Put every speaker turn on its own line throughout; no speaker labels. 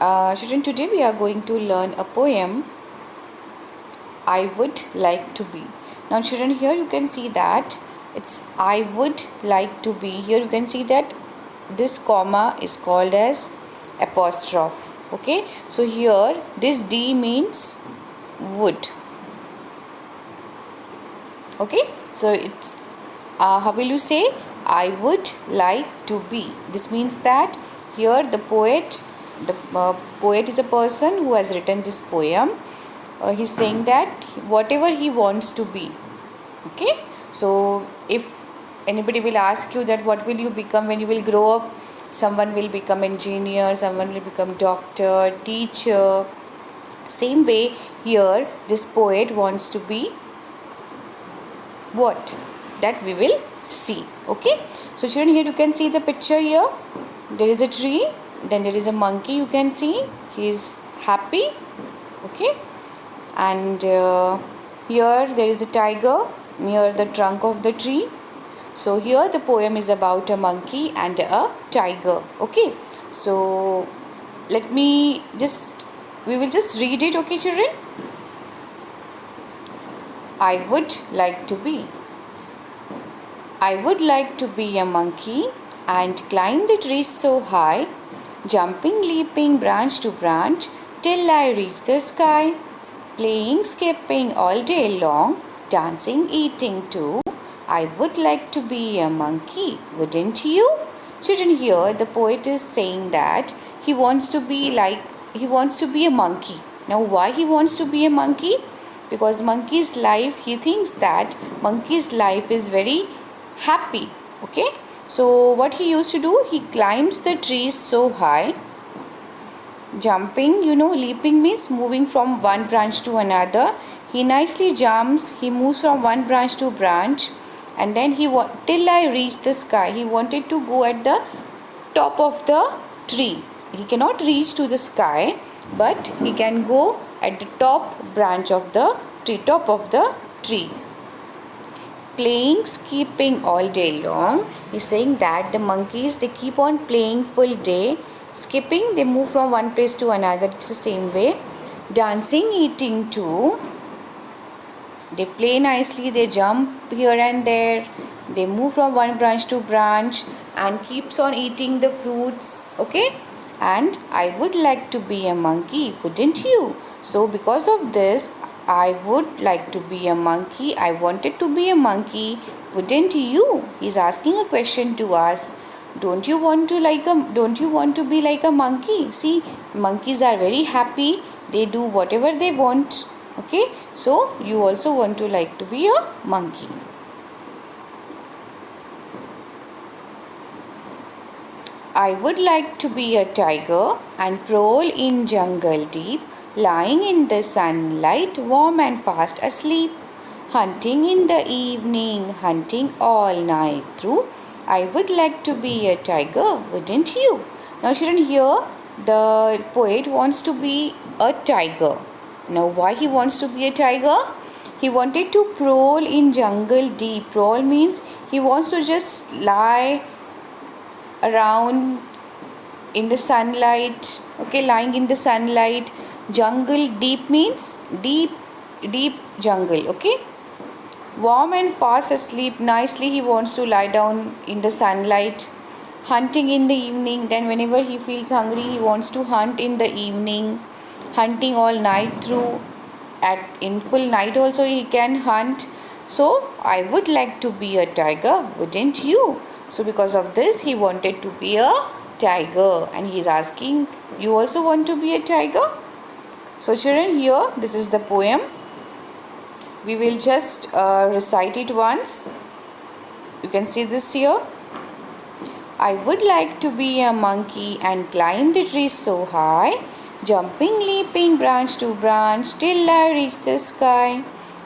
Children, today we are going to learn a poem, I would like to be. Now children, here you can see that it's I would like to be. Here you can see that this comma is called as apostrophe. Okay, so here this D means would. Okay, so it's how will you say I would like to be? This means that here the poet is a person who has written this poem. He's saying that whatever he wants to be. Okay, so if anybody will ask you that what will you become when you will grow up, someone will become engineer, someone will become doctor, teacher. Same way here this poet wants to be what? That we will see. Okay, so children, here you can see the picture. Here there is a tree, then there is a monkey. You can see he is happy. Okay, and here there is a tiger near the trunk of the tree. So here the poem is about a monkey and a tiger. Okay, so we will just read it. Okay children, I would like to be. I would like to be a monkey and climb the trees so high, jumping, leaping branch to branch till I reach the sky, playing, skipping all day long, dancing, eating too. I would like to be a monkey, wouldn't you? Children, here the poet is saying that he wants to be a monkey. Now why he wants to be a monkey? Because monkey's life, he thinks that monkey's life is very happy. Okay, so what he used to do, he climbs the trees so high, jumping, leaping means moving from one branch to another. He nicely jumps, he moves from one branch to branch, and then till I reach the sky. He wanted to go at the top of the tree. He cannot reach to the sky, but he can go at the top branch of the tree, top of the tree. Playing, skipping all day long. He's saying that the monkeys, they keep on playing full day. Skipping, they move from one place to another. It's the same way. Dancing, eating too. They play nicely, they jump here and there. They move from one branch to branch and keeps on eating the fruits. Okay, and I would like to be a monkey, wouldn't you? So because of this, I would like to be a monkey. I wanted to be a monkey, wouldn't you? He's asking a question to us. Don't you want to be like a monkey? See, monkeys are very happy. They do whatever they want. Okay, so you also want to like to be a monkey. I would like to be a tiger and prowl in jungle deep, lying in the sunlight, warm and fast asleep, hunting in the evening, hunting all night through. I would like to be a tiger, wouldn't you? Now children, here the poet wants to be a tiger. Now why he wants to be a tiger? He wanted to prowl in jungle deep. Prowl means he wants to just lie around in the sunlight. Okay, lying in the sunlight. Jungle deep means deep jungle. Okay, warm and fast asleep. Nicely he wants to lie down in the sunlight. Hunting in the evening. Then whenever he feels hungry, he wants to hunt in the evening. Hunting all night through. In full night also he can hunt. So I would like to be a tiger, wouldn't you? So because of this, he wanted to be a tiger, and he is asking, you also want to be a tiger? So children, here this is the poem. We will just recite it once. You can see this here. I would like to be a monkey and climb the trees so high, jumping, leaping branch to branch till I reach the sky,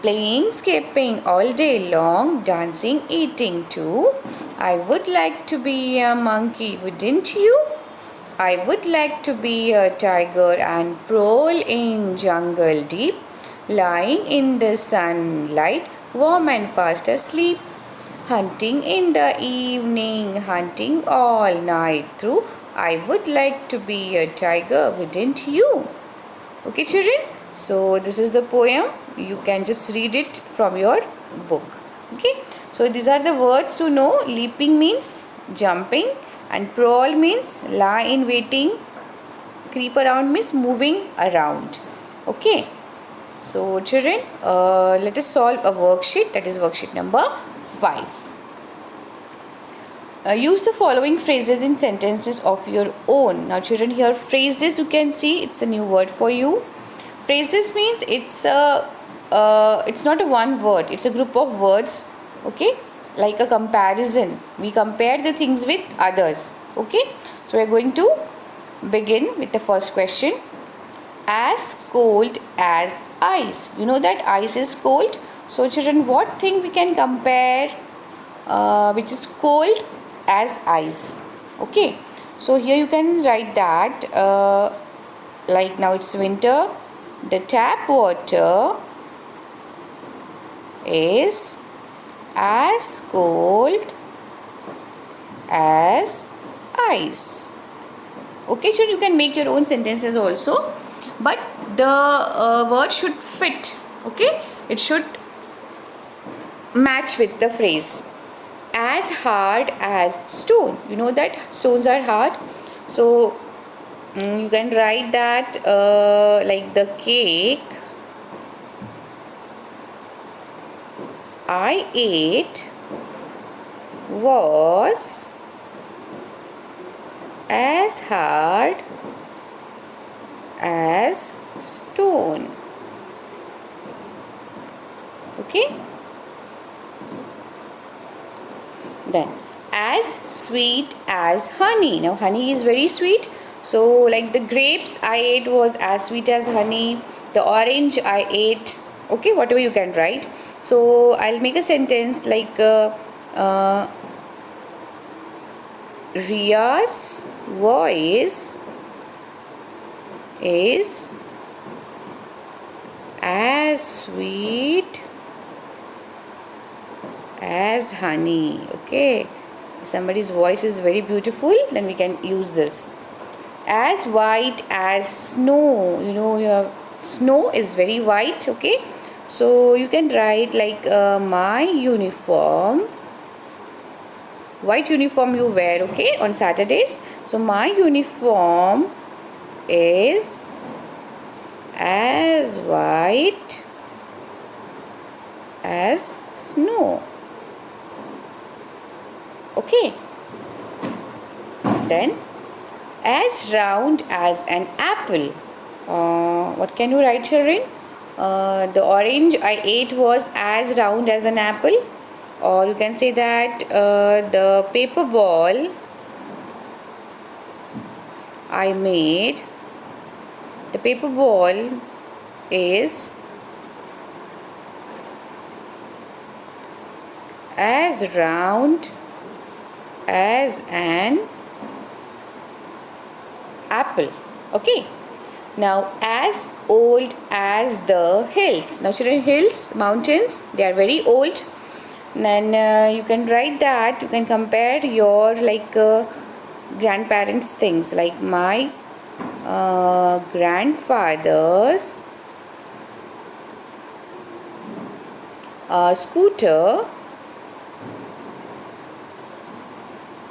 playing, skipping all day long, dancing, eating too. I would like to be a monkey, wouldn't you? I would like to be a tiger and prowl in jungle deep, lying in the sunlight, warm and fast asleep, hunting in the evening, hunting all night through. I would like to be a tiger, wouldn't you? Okay, children. So this is the poem. You can just read it from your book. Okay. So these are the words to know. Leaping means jumping, and prowl means lie in waiting. Creep around means moving around. Okay. So children, let us solve a worksheet, that is worksheet number 5. Use the following phrases in sentences of your own. Now children, here phrases, you can see it's a new word for you. Phrases means it's not a one word, it's a group of words. Okay, like a comparison, we compare the things with others. Okay, so we are going to begin with the first question. As cold as ice. You know that ice is cold. So children, what thing we can compare which is cold as ice? Okay, so here you can write that like now it's winter, the tap water is as cold as ice. Okay, so you can make your own sentences also, but the word should fit. Okay, it should match with the phrase. As hard as stone. You know that stones are hard, so you can write that like the cake I ate was as hard as stone. Okay, then as sweet as honey. Now honey is very sweet, so like the grapes I ate was as sweet as honey, the orange I ate. Okay, whatever you can write. So I'll make a sentence like Ria's voice is as sweet as honey. Okay, somebody's voice is very beautiful, then we can use this. As white as snow. You know your snow is very white. Okay, so you can write like my uniform, white uniform you wear, okay, on Saturdays. So my uniform is as white as snow. Okay, then as round as an apple. What can you write, children? The orange I ate was as round as an apple, or you can say that the paper ball I made, the paper ball is as round as an apple. Okay, now as old as the hills. Now children, hills, mountains, they are very old. Then you can write that, you can compare your like grandparents things, like my grandfather's scooter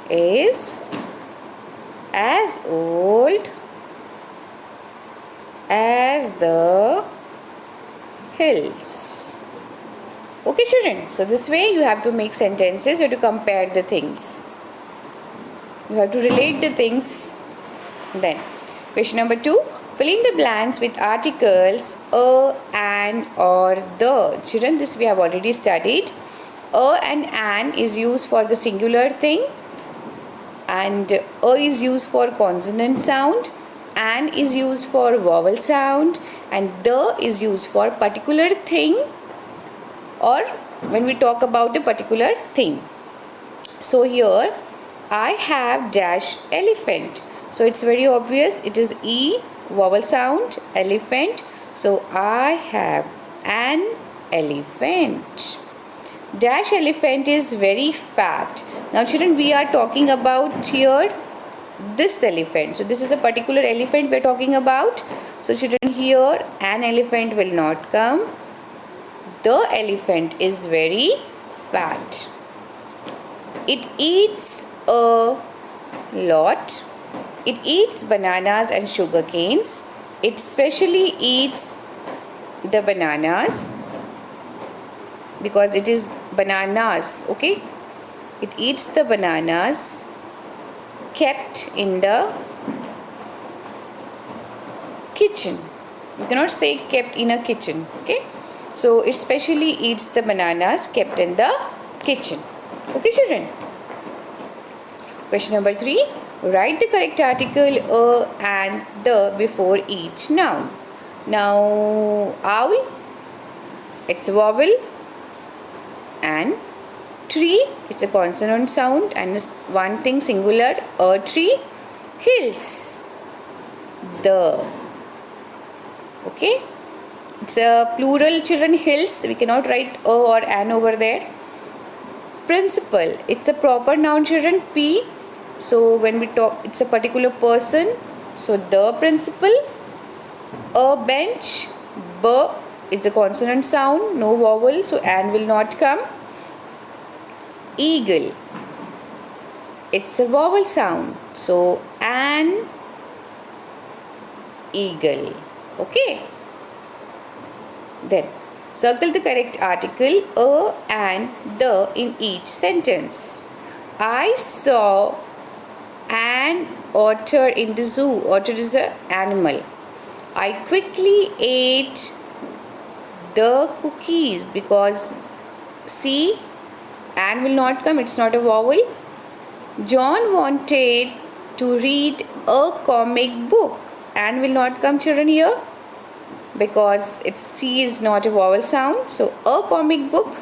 is as old as the hills. Okay, children, so this way you have to make sentences, you have to compare the things, you have to relate the things. Then question number 2, fill in the blanks with articles a, an, or the. Children, this we have already studied. A and an is used for the singular thing, and a is used for consonant sound, an is used for vowel sound, and the is used for particular thing, or when we talk about a particular thing. So here I have dash elephant, so it's very obvious, it is E vowel sound, elephant, so I have an elephant. Dash elephant is very fat. Now children, we are talking about here this elephant. So this is a particular elephant we're talking about. So children, here an elephant will not come. The elephant is very fat. It eats a lot. It eats bananas and sugar canes. It specially eats the bananas because it is bananas, okay? It eats the bananas kept in the kitchen. You cannot say kept in a kitchen, okay? So it specially eats the bananas kept in the kitchen. Okay, children? Question number 3. Write the correct article a and the before each noun. Now, owl, it's a vowel, and tree, it's a consonant sound, and one thing singular, a tree. Hills, the, okay, it's a plural, children, hills, we cannot write a or an over there. Principal, it's a proper noun, children, P. So when we talk, it's a particular person, so the principal. A bench, B, it's a consonant sound, no vowel, so an will not come. Eagle, it's a vowel sound, so an eagle. Okay, then circle the correct article a and the in each sentence. I saw an otter in the zoo. Otter is an animal. I quickly ate the cookies because see, and will not come, it's not a vowel. John wanted to read a comic book. And will not come, children, here because it's C is not a vowel sound. So a comic book.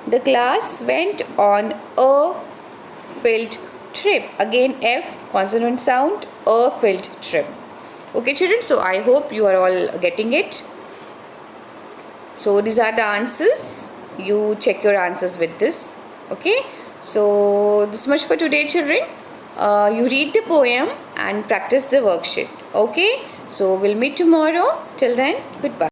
The class went on a field trip. Again F, consonant sound, a field trip. Okay, children, so I hope you are all getting it. So these are the answers. You check your answers with this. Okay, so this much for today, children. You read the poem and practice the worksheet. Okay, so we'll meet tomorrow. Till then, goodbye.